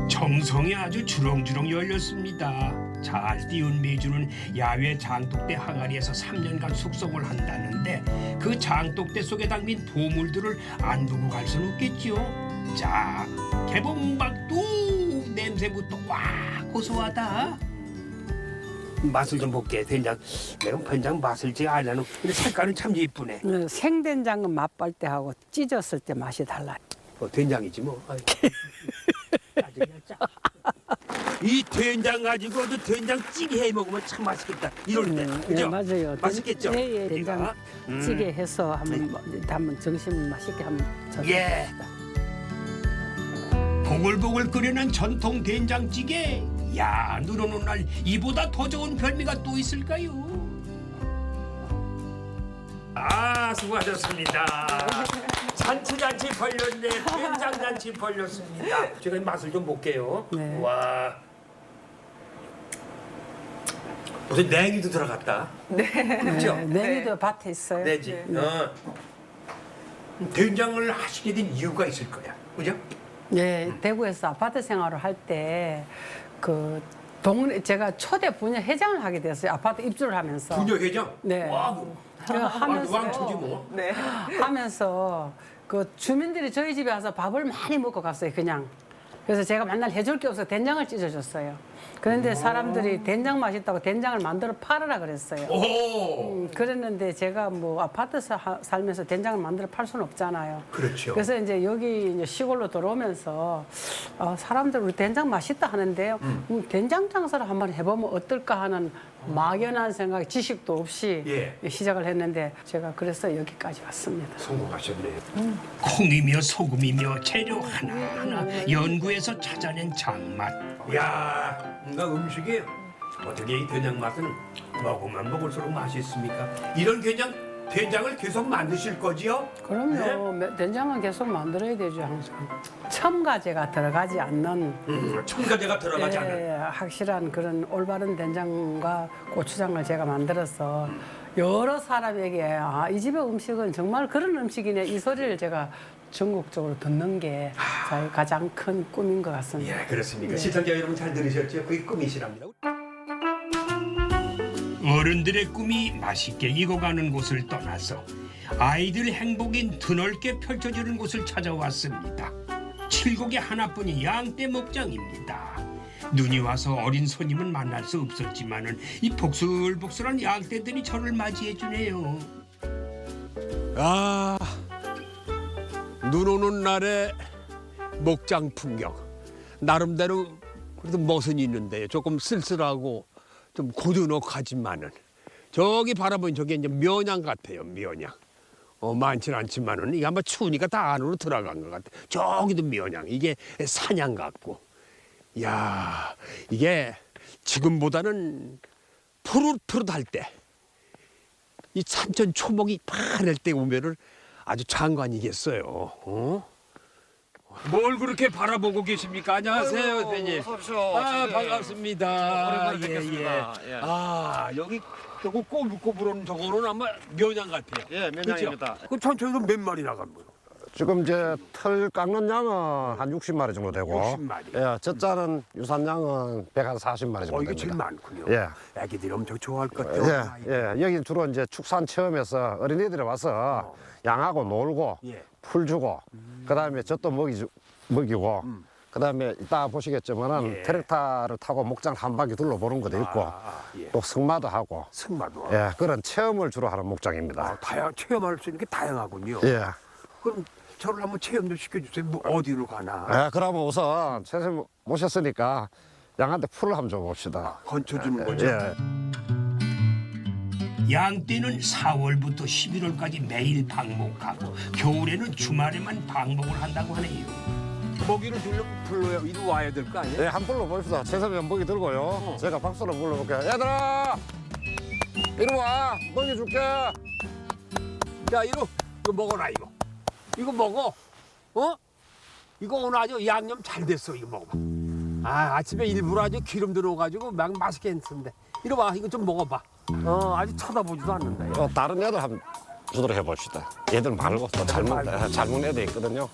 정성이 아주 주렁주렁 열렸습니다. 잘 띄운 메주는 야외 장독대 항아리에서 3년간 숙성을 한다는데 그 장독대 속에 담긴 보물들을 안 두고 갈 수는 없겠죠. 자, 개봉박두 냄새부터 와 고소하다. 맛을 좀 볼게. 된장. 내가 된장 맛을 잘 알려는. 근데 색깔은 참 예쁘네. 생된장은 맛볼 때 하고 찢었을 때 맛이 달라요. 된장이지 뭐. 아주 그냥 짜. 이 된장 가지고도 된장찌개 해 먹으면 참 맛있겠다. 이럴 때, 그죠? 예, 맞아요. 맛있겠죠? 예, 우리가? 된장찌개 해서 한번 점심 맛있게 한번 예. 보글보글 끓여낸 전통 된장찌개. 야, 눈 오는 날 이보다 더 좋은 별미가 또 있을까요? 아, 수고하셨습니다. 잔치 벌렸네. 된장잔치 벌렸습니다. 제가 이 맛을 좀 볼게요. 네. 와. 무슨 냉이도 들어갔다. 그렇죠? 냉이도 밭에 있어요. 내지. 된장을 하시게 된 이유가 있을 거야. 그죠? 예, 대구에서 아파트 생활을 할 때 그 동네 제가 초대 부녀 회장을 하게 됐어요. 아파트 입주를 하면서. 부녀회장? 네. 와, 하면서 왕초지 뭐. 하면서 그 주민들이 저희 집에 와서 밥을 많이 먹고 갔어요. 그냥. 그래서 제가 맨날 해줄 게 없어서 된장을 찢어줬어요. 그런데 사람들이 된장 맛있다고 된장을 만들어 팔으라 그랬어요. 오. 그랬는데 제가 뭐 아파트 살면서 된장을 만들어 팔 수는 없잖아요. 그렇죠. 그래서 이제 여기 이제 시골로 들어오면서 사람들 우리 된장 맛있다 하는데요. 된장 장사를 한번 해보면 어떨까 하는 막연한 생각, 지식도 없이 예. 시작을 했는데 제가 그래서 여기까지 왔습니다. 성공하셨네요. 콩이며 소금이며 재료 하나하나 연구해서 찾아낸 장맛. 야, 뭔가 음식이 어떻게 이 된장 맛은 먹으면 먹을수록 맛있습니까? 이런 된장을 계속 만드실 거지요? 그럼요. 된장은 계속 만들어야 되죠, 항상. 첨가제가 들어가지 않는 첨가제가 들어가지 않은. 확실한 그런 올바른 된장과 고추장을 제가 만들어서 여러 사람에게 이 집의 음식은 정말 그런 음식이네 이 소리를 제가 전국적으로 듣는 게 저희 가장 큰 꿈인 것 같습니다. 예, 그렇습니까? 시청자 여러분 잘 들으셨죠? 그게 꿈이시랍니다. 어른들의 꿈이 맛있게 익어가는 곳을 떠나서 아이들 행복이 드넓게 펼쳐지는 곳을 찾아왔습니다. 칠곡의 하나뿐인 양떼 목장입니다. 눈이 와서 어린 손님은 만날 수 없었지만은 이 복슬복슬한 양떼들이 저를 맞이해 주네요. 아, 눈 오는 날의 목장 풍경. 나름대로 그래도 멋은 있는데 조금 쓸쓸하고 좀 고즈넉하지만은 저기 바라보면 저게 이제 면양 같아요. 면양. 많지는 않지만은 이게 아마 추우니까 다 안으로 들어간 것 같아. 저기도 면양. 이게 산양 같고. 야, 이게 지금보다는 푸릇푸릇할 때, 이 산천 초목이 파랄 때 오면은 아주 장관이겠어요. 뭘 그렇게 바라보고 계십니까? 안녕하세요, 대표님. 반갑습니다. 오랜만에 뵙겠습니다. 예. 여기 저거 꼬불꼬불한 저거는 아마 면양 같아요. 예, 면양입니다. 그 천천히도 몇 마리 나간 거요? 지금 이제 털 깎는 양은 한 60마리 정도 되고 60마리. 예, 젖자는 유산양은 140마리 정도 이게 제일 됩니다. 많군요. 예. 애기들이 엄청 좋아할 것 같아요. 예, 여기 주로 이제 축산 체험에서 어린이들이 와서 양하고 놀고 예. 풀 주고 그다음에 젖도 먹이고 그다음에 이따 보시겠지만은 예. 트랙터를 타고 목장 한 바퀴 둘러보는 것도 있고 예. 또 승마도 하고 승마도. 예, 그런 체험을 주로 하는 목장입니다. 체험할 수 있는 게 다양하군요. 예. 그럼 저를 한번 체험 좀 시켜주세요. 뭐 어디로 가나? 예, 그러면 우선 선생님 모셨으니까 양한테 풀을 한번 줘봅시다. 건쳐주는 거죠. 예. 양떼는 4월부터 11월까지 매일 방목하고 겨울에는 주말에만 방목을 한다고 하네요. 먹이를 주려면 불러요. 이리 와야 될 거 아니에요? 네, 한 불러 봅시다. 최선의 먹이 들고요. 제가 박수로 불러볼게요. 얘들아, 이리 와. 먹이 줄게. 야, 이거 먹어라 이거. 이거 먹어. 이거 오늘 아주 양념 잘 됐어. 이거 먹어봐. 아침에 일부러 아주 기름 들어가지고 막 맛있게 했는데. 이리 와, 이거 좀 먹어봐. 아직 쳐다보지도 않는다. 이거. 다른 애들 한번 주도록 해봅시다. 얘들 말고 또 잘 먹는 애들 있거든요.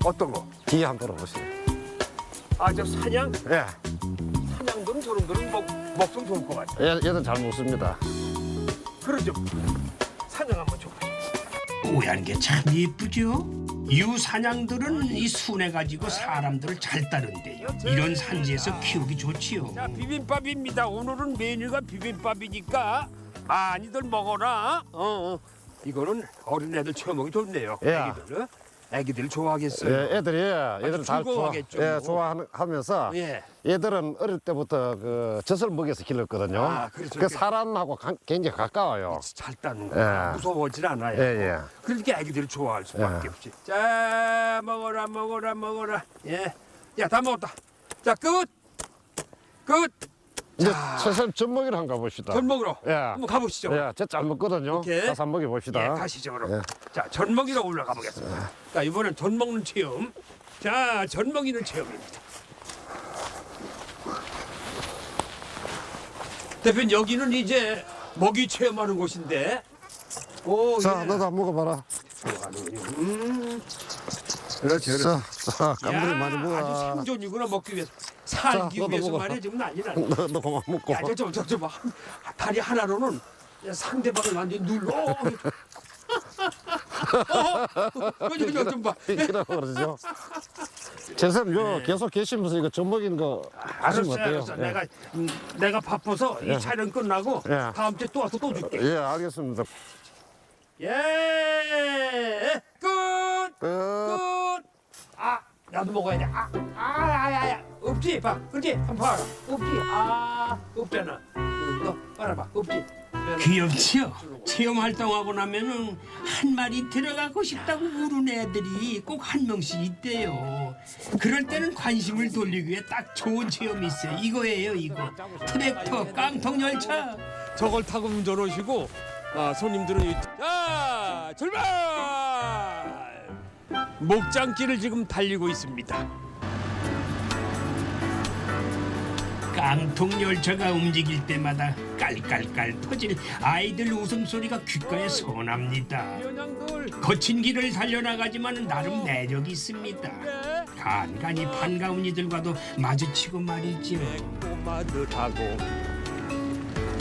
어떤 거? 뒤에 한번 들어보세요. 저 사냥? 예, 사냥들은 저런들은 먹성 좋을 것 같아. 얘들 잘 먹습니다. 그러죠. 사냥 한번 줘봐. 뽀얀 게 참 예쁘죠? 유사냥들은 이 순해가지고 사람들을 잘 따른대요. 이런 산지에서 키우기 좋지요. 자, 비빔밥입니다. 오늘은 메뉴가 비빔밥이니까 많이들 먹어라. 이거는 어린애들 체험하기 좋네요. 예. 애기들. 애기들 좋아하겠어요. 예, 애들이 잘 즐거워하겠죠. 예, 좋아하면서 예. 얘들은 어릴 때부터 그 젖을 먹여서 길렀거든요. 아, 그렇죠. 그 사람하고 굉장히 가까워요. 잘 따는 거 예. 무서워하질 않아요. 예, 예. 그러니까 애기들이 좋아할 수밖에 없지. 자, 먹어라, 먹어라, 먹어라. 예, 야, 다 먹었다. 자, 끝. 이제 선생님 젖먹이를 한번 가봅시다. 전 먹으러. 예. 한번 가보시죠. 예, 젖잘 먹거든요. 오케이. 가서 한번 먹여봅시다. 예, 가시죠 그럼. 예. 자, 전 먹이러 올라가 보겠습니다. 자, 이번엔 전 먹는 체험. 자, 전 먹이는 체험입니다. 대표님 여기는 이제 먹이 체험하는 곳인데. 오, 자, 예. 너도 한번 먹어봐라. 그렇지, 자, 깜들이 야, 많이 먹어. 아주 생존이구나 먹기 위해서. 살기 너도 위해서 먹어. 말이야 지금 난리나. 너 그만 먹고. 야, 저 봐. 다리 하나로는 상대방을 완전히 눌러. 좀 봐. 이라고 그러죠. 선생님, 요 계속 계시면서 이거 젖먹이는 거 하시면 어때요? 알았어. 내가 바빠서 이 촬영 끝나고 예. 다음 주에 또 와서 또 줄게. 예, 알겠습니다. 예, 끝. 끝. 아, 나도 먹어야 돼. 야, 없지, 봐, 그렇지, 한번 봐라. 없지, 없잖아. 너 빨아봐, 없지. 귀엽지요? 체험 활동하고 나면은 한 마리 들어가고 싶다고 우는 애들이 꼭 한 명씩 있대요. 그럴 때는 관심을 돌리기 위해 딱 좋은 체험이 있어요. 이거예요, 이거. 트랙터 깡통 열차. 저걸 타고 운전하시고 손님들은 자 출발. 목장길을 지금 달리고 있습니다. 깡통 열차가 움직일 때마다 깔깔깔 터질 아이들 웃음소리가 귓가에 선합니다. 연양들 거친 길을 달려나가지만 나름 매력이 있습니다. 간간히 반가운 이들과도 마주치고 말이죠. 꼬마들하고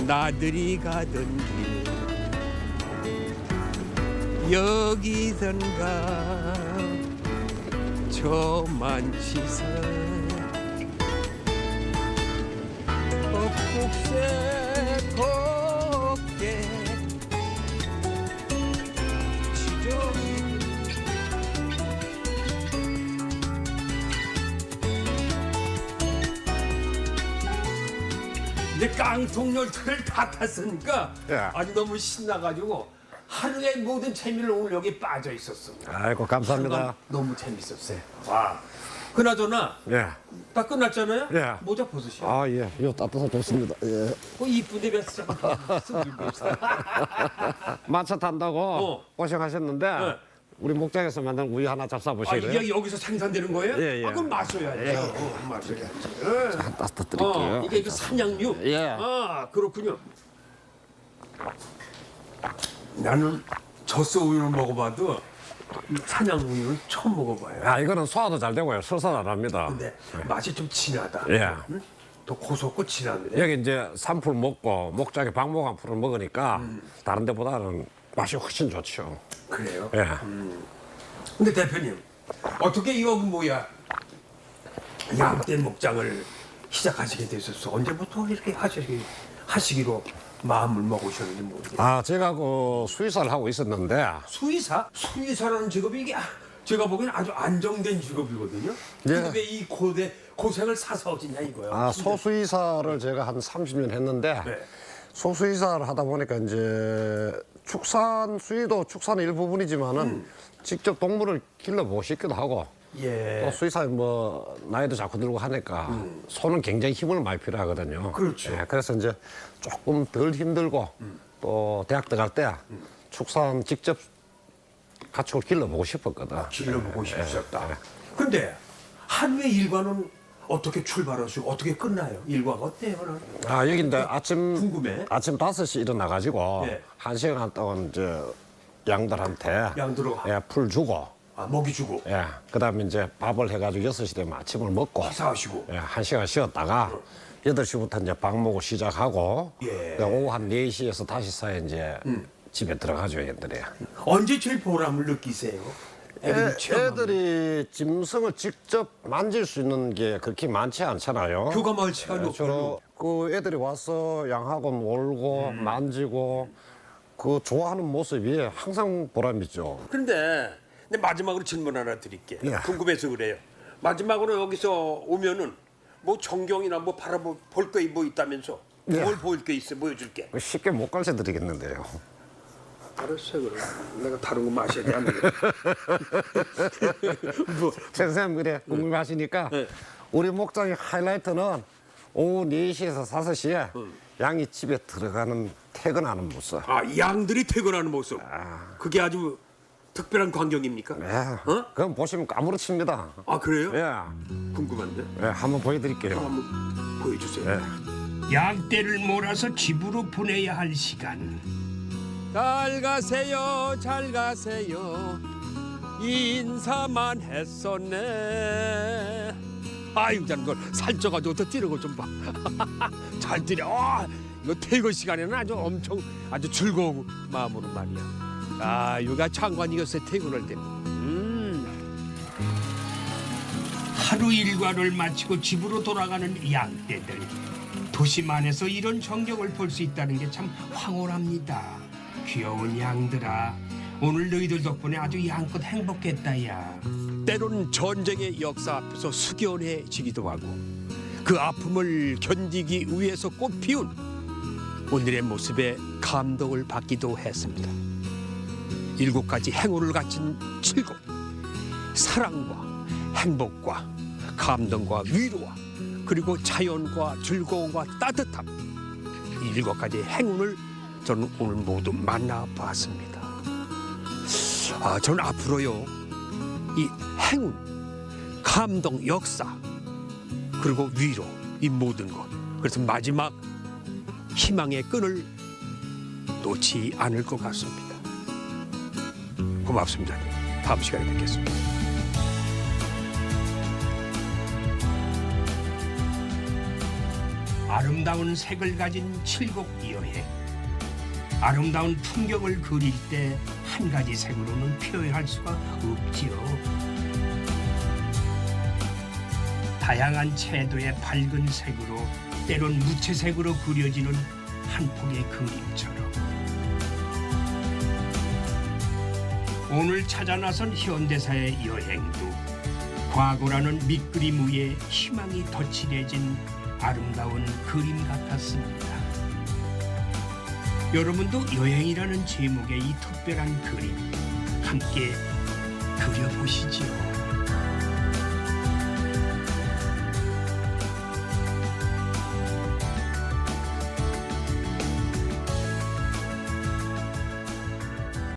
나들이 가던 길 여기선가 저만치서 곱게 곱게 지저귀 이제 깡통 열차를 다 탔으니까 예. 아주 너무 신나가지고 하루의 모든 재미를 오늘 여기 빠져 있었어. 아이고, 감사합니다. 너무 재밌었어요. 와. 그나저나 예. 다 끝났잖아요. 예. 모자 벗으시오. 아, 예. 이거 따뜻해 좋습니다. 예. 이쁜데 왜 쓰고 마차 탄다고 고생하셨는데 네. 우리 목장에서 만든 우유 하나 잡숴보실래요? 이게 여기서 생산되는 거예요? 예, 예. 그럼 마셔야죠. 마셔야지. 따뜻드릴게요. 이게 산양유? 예. 그렇군요. 나는 젖소 우유를 먹어봐도 이 산양 우유는 처음 먹어봐요. 아, 이거는 소화도 잘 되고요. 설사 안 합니다. 근데 맛이 좀 진하다. 예. 응? 더 고소하고 진한데. 여기 이제 산풀 먹고 목장에 박목한 풀을 먹으니까 다른 데보다는 맛이 훨씬 좋죠. 그래요? 예. 근데 대표님 어떻게 이거 뭐야 양떼 목장을 시작하시게 되셨어? 언제부터 이렇게 하시기로 마음을 먹으셨는지 모르겠어요. 아, 제가 그 수의사를 하고 있었는데 수의사? 수의사라는 직업이 이게 제가 보기에는 아주 안정된 직업이거든요. 예. 근데 왜 이 고생을 사서 하시냐 이거요. 아, 소수의사를 제가 한 30년 했는데 네. 소수의사를 하다 보니까 이제 축산 수의도 축산의 일부분이지만은 직접 동물을 길러보고 싶기도 하고 예. 또 수의사 뭐 나이도 자꾸 들고 하니까 손은 굉장히 힘을 많이 필요하거든요. 그렇죠. 예, 그래서 이제 조금 덜 힘들고 또 대학 들어갈 때 축산 직접 가축을 길러보고 싶었거든. 길러보고 예, 싶으셨다. 예. 근데 하루의 일과는 어떻게 출발하시고 어떻게 끝나요? 일과가 어때요? 그럼? 아, 여기 이제 아침 궁금해. 아침 5시 일어나가지고 예. 1시간 동안 이제 양들한테 양들하고 예, 풀 주고 먹이 주고 예, 그다음에 이제 밥을 해가지고 6시 되면 아침을 먹고 식사하시고 예, 1시간 쉬었다가 8시부터 이제 방목을 시작하고 예. 오후 한 4시에서 5시 사이에 이제 집에 들어가죠, 얘들이. 언제 제일 보람을 느끼세요? 애들이 체험하면. 애들이 짐승을 직접 만질 수 있는 게 그렇게 많지 않잖아요. 교감할 시간이 주로 그 애들이 와서 양하고 놀고 만지고 그 좋아하는 모습이 항상 보람이죠. 근데 근데 마지막으로 질문 하나 드릴게. 예. 궁금해서 그래요. 마지막으로 여기서 오면은 뭐 전경이나 뭐 바라볼 거 뭐 있다면서? 예. 뭘 보일 게 있어? 보여줄게. 쉽게 못 가르쳐 드리겠는데요. 알았어 그럼. 내가 다른 거 마셔야 돼. 안 돼. 뭐 최 선생님 그래 궁금하시니까 네. 우리 목장의 하이라이트는 오후 4시에서 5시에 양이 집에 들어가는 퇴근하는 모습. 아, 양들이 퇴근하는 모습. 그게 아주 특별한 광경입니까? 네. 어? 그럼 보시면 까무러칩니다. 아, 그래요? 예. 궁금한데. 예, 한번 보여드릴게요. 한번 보여주세요. 예. 양떼를 몰아서 집으로 보내야 할 시간. 잘 가세요, 잘 가세요. 인사만 했었네. 아유, 난 걸 살쪄가지고 더 뛰는 거 좀 봐. 잘 뛰려. 이거 퇴근 시간에는 아주 엄청 아주 즐거운 마음으로 말이야. 아, 여기가 장관이었어요, 퇴근할 때. 하루 일과를 마치고 집으로 돌아가는 양떼들. 도심 안에서 이런 전경을 볼 수 있다는 게 참 황홀합니다. 귀여운 양들아, 오늘 너희들 덕분에 아주 양껏 행복했다야. 때로는 전쟁의 역사 앞에서 숙연해지기도 하고 그 아픔을 견디기 위해서 꽃피운 오늘의 모습에 감동을 받기도 했습니다. 7가지 행운을 갖춘 칠곡, 사랑과 행복과 감동과 위로와 그리고 자연과 즐거움과 따뜻함, 이 7가지 행운을 저는 오늘 모두 만나봤습니다. 저는 앞으로요 이 행운, 감동, 역사 그리고 위로 이 모든 것, 그래서 마지막 희망의 끈을 놓지 않을 것 같습니다. 고맙습니다. 다음 시간에 뵙겠습니다. 아름다운 색을 가진 칠곡 여행. 아름다운 풍경을 그릴 때 한 가지 색으로는 표현할 수가 없지요. 다양한 채도의 밝은 색으로 때론 무채색으로 그려지는 한 폭의 그림처럼 오늘 찾아 나선 현대사의 여행도 과거라는 밑그림 위에 희망이 덧칠해진 아름다운 그림 같았습니다. 여러분도 여행이라는 제목의 이 특별한 그림 함께 그려보시지요.